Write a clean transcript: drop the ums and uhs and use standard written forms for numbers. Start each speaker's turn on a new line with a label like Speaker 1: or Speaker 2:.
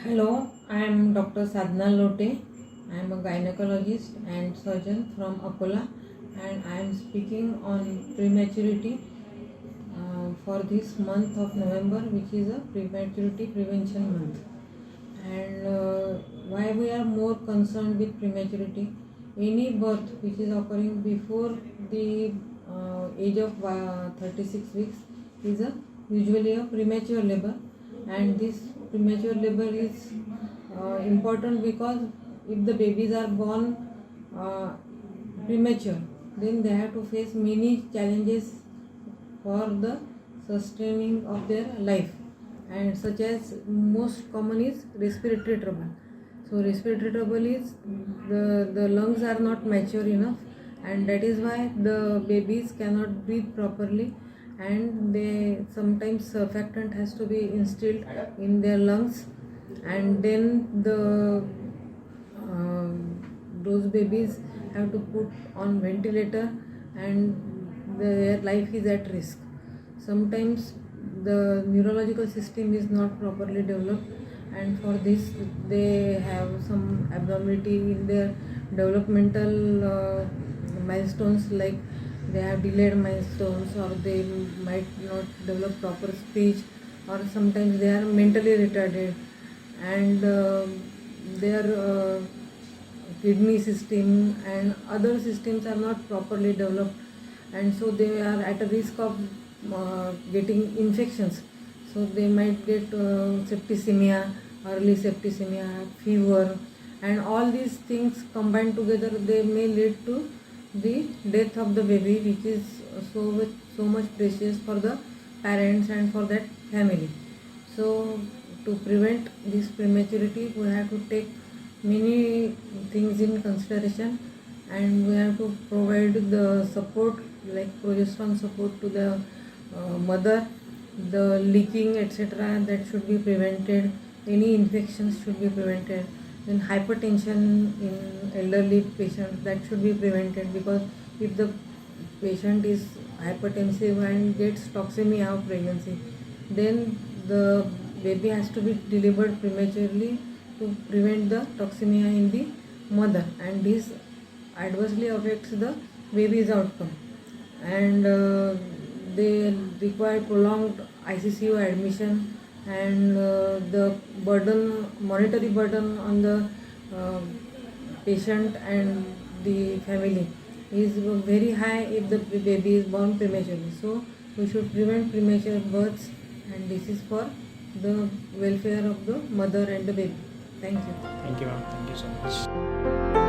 Speaker 1: Hello, I am Dr. Sadhana Lote. I am a gynecologist and surgeon from Akola, and I am speaking on prematurity for this month of November, which is a prematurity prevention month. And why we are more concerned with prematurity? Any birth which is occurring before the age of 36 weeks is usually a premature labor, and this premature labor is important because if the babies are born premature, then they have to face many challenges for the sustaining of their life, and such as most common is respiratory trouble. So respiratory trouble is the lungs are not mature enough, and that is why the babies cannot breathe properly, and they sometimes surfactant has to be instilled in their lungs, and then those babies have to put on ventilator, and their life is at risk. Sometimes the neurological system is not properly developed, and for this they have some abnormality in their developmental milestones, like they have delayed milestones, or they might not develop proper speech, or sometimes they are mentally retarded, and their kidney system and other systems are not properly developed, and so they are at a risk of getting infections. So they might get septicemia, early septicemia, fever, and all these things combined together, they may lead to the death of the baby, which is so much precious for the parents and for that family. So to prevent this prematurity, we have to take many things in consideration, and we have to provide the support like progesterone support to the mother, the leaking etc. that should be prevented, any infections should be prevented, then hypertension in elderly patients, that should be prevented, because if the patient is hypertensive and gets toxemia of pregnancy, then the baby has to be delivered prematurely to prevent the toxemia in the mother, and this adversely affects the baby's outcome, and they require prolonged ICCU admission, and the monetary burden on the patient and the family is very high if the baby is born prematurely. So we should prevent premature births, and this is for the welfare of the mother and the baby. Thank you.
Speaker 2: Thank you, ma'am. Thank you so much.